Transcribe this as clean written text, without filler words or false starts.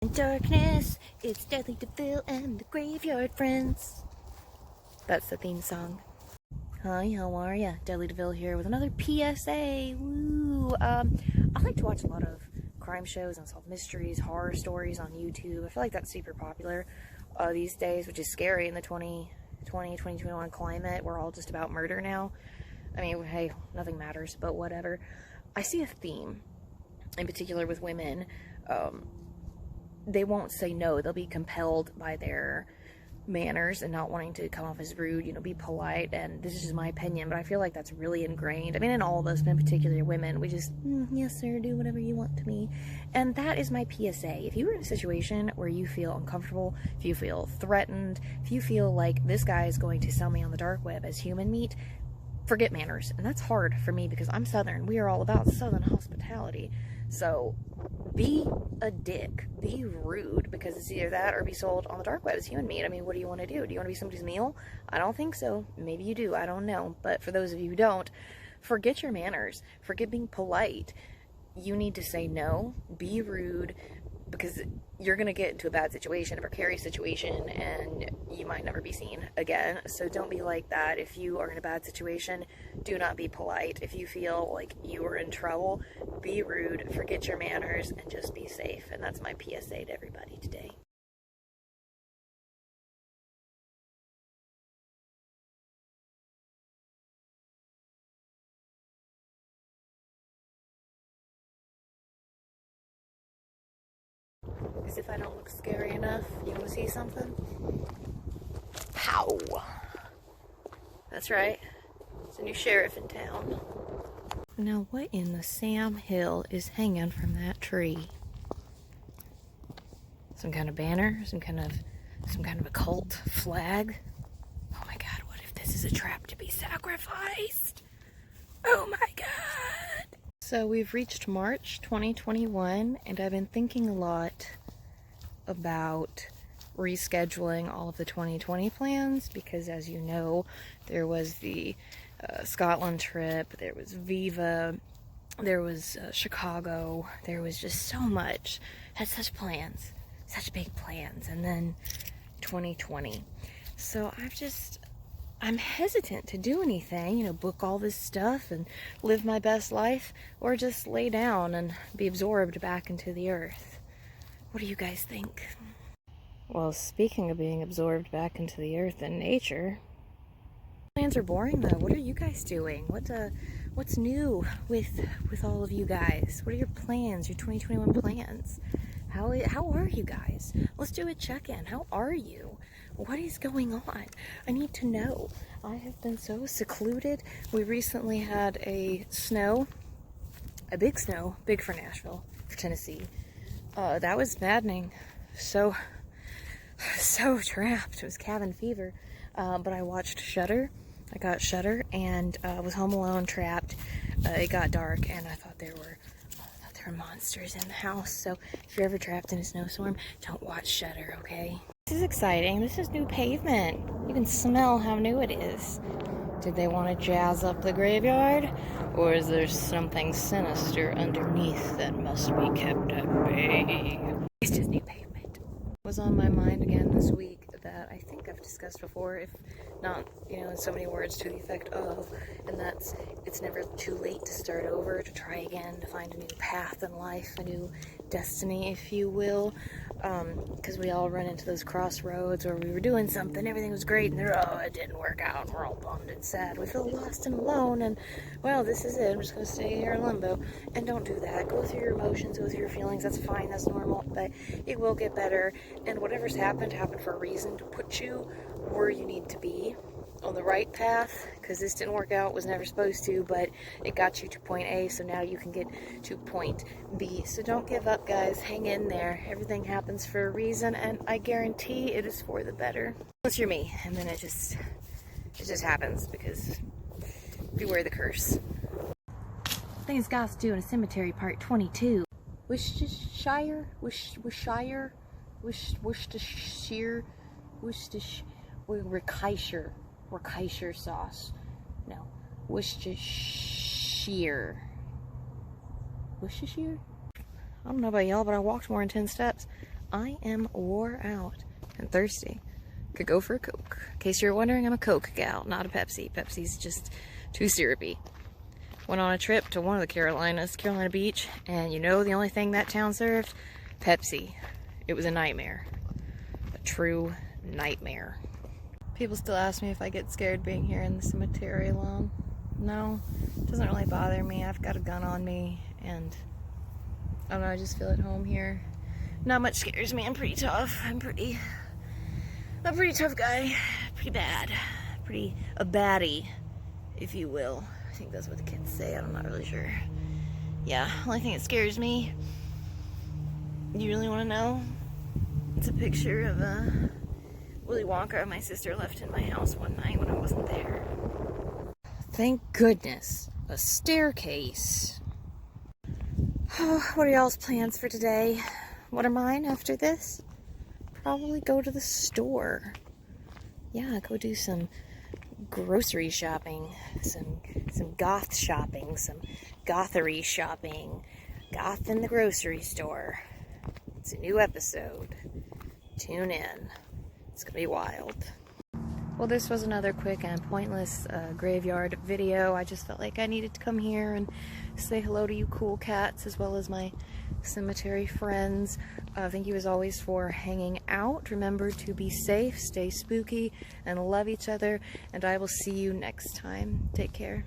In darkness, it's deadly to fill and the graveyard friends. That's the theme song. Hi, how are ya? Deadly DeVille here with another PSA. Woo! I like to watch a lot of crime shows, unsolved mysteries, horror stories on YouTube. I feel like that's super popular these days, which is scary in the 2021 climate. We're all just about murder now. I mean, hey, nothing matters, but whatever. I see a theme, in particular with women. They won't say no. They'll be compelled by their manners and not wanting to come off as rude, you know, be polite. And this is just my opinion, but I feel like that's really ingrained. I mean, in all of us, but in particular women, we just, yes sir, do whatever you want to me. And that is my PSA. If you're in a situation where you feel uncomfortable, if you feel threatened, if you feel like this guy is going to sell me on the dark web as human meat, forget manners. And that's hard for me because I'm Southern. We are all about Southern hospitality. So be a dick, be rude, because it's either that or be sold on the dark web as human meat. I mean, what do you want to do? Do you want to be somebody's meal? I don't think so. Maybe you do. I don't know. But for those of you who don't, forget your manners. Forget being polite. You need to say no, be rude, because you're going to get into a bad situation, a precarious situation, and you might never be seen again. So don't be like that. If you are in a bad situation, do not be polite. If you feel like you are in trouble, be rude, forget your manners, and just be safe. And that's my PSA to everybody today. Because if I don't look scary enough, you want to see something? Pow! That's right. There's a new sheriff in town. Now, what in the Sam Hill is hanging from that tree? Some kind of banner? Some kind of occult flag? Oh my god, what if this is a trap to be sacrificed? Oh my god! So we've reached March 2021, and I've been thinking a lot about rescheduling all of the 2020 plans because, as you know, there was the Scotland trip, there was Viva, there was Chicago, there was just so much. Had such plans, such big plans, and then 2020. So I'm hesitant to do anything, you know, book all this stuff and live my best life, or just lay down and be absorbed back into the earth. What do you guys think? Well, speaking of being absorbed back into the earth and nature, plans are boring though. What are you guys doing? What's new with all of you guys? What are your plans, your 2021 plans? How are you guys? Let's do a check-in. How are you? What is going on? I need to know. I have been so secluded. We recently had a big snow, big for Nashville, for Tennessee. That was maddening. So trapped. It was cabin fever. But I watched Shudder. I got Shudder and was home alone, trapped. It got dark, and I thought there were monsters in the house. So if you're ever trapped in a snowstorm, don't watch Shudder, okay? This is exciting. This is new pavement. You can smell how new it is. Did they want to jazz up the graveyard? Or is there something sinister underneath that must be kept at bay? It's just new pavement. Was on my mind again this week that I think I've discussed before, if not, you know, in so many words, to the effect of, and that's, it's never too late to start over, to try again, to find a new path in life, a new destiny, if you will, because we all run into those crossroads where we were doing something, everything was great, and it didn't work out, and we're all bummed and sad, we feel lost and alone, and, well, this is it, I'm just going to stay here in limbo. And don't do that. Go through your emotions, go through your feelings, that's fine, that's normal, but it will get better, and whatever's happened for a reason, to put you where you need to be, on the right path, because this didn't work out, was never supposed to, but it got you to point A, so now you can get to point B. So don't give up, guys. Hang in there. Everything happens for a reason, and I guarantee it is for the better. Unless you're me, and then it just happens, because beware the curse. Things Goths do in a cemetery, part 22. Shire, Worcestershire, Worcestershire sauce. No, Worcestershire. I don't know about y'all, but I walked more than 10 steps. I am wore out and thirsty. Could go for a Coke. In case you're wondering, I'm a Coke gal, not a Pepsi. Pepsi's just too syrupy. Went on a trip to one of the Carolinas, Carolina Beach, and you know the only thing that town served? Pepsi. It was a nightmare. A true nightmare. People still ask me if I get scared being here in the cemetery alone. No, it doesn't really bother me. I've got a gun on me, and I don't know, I just feel at home here. Not much scares me. I'm pretty tough. I'm a pretty tough guy. Pretty bad. A baddie, if you will. I think that's what the kids say. I'm not really sure. Yeah, only thing that scares me, you really want to know? It's a picture of Willy Wonka my sister left in my house one night when I wasn't there. Thank goodness. A staircase. Oh, what are y'all's plans for today? What are mine after this? Probably go to the store. Yeah, go do some grocery shopping, some goth shopping, some gothery shopping. Goth in the grocery store. It's a new episode. Tune in. It's gonna be wild. Well, this was another quick and pointless graveyard video. I just felt like I needed to come here and say hello to you cool cats as well as my cemetery friends. Thank you as always for hanging out. Remember to be safe, stay spooky, and love each other. And I will see you next time. Take care.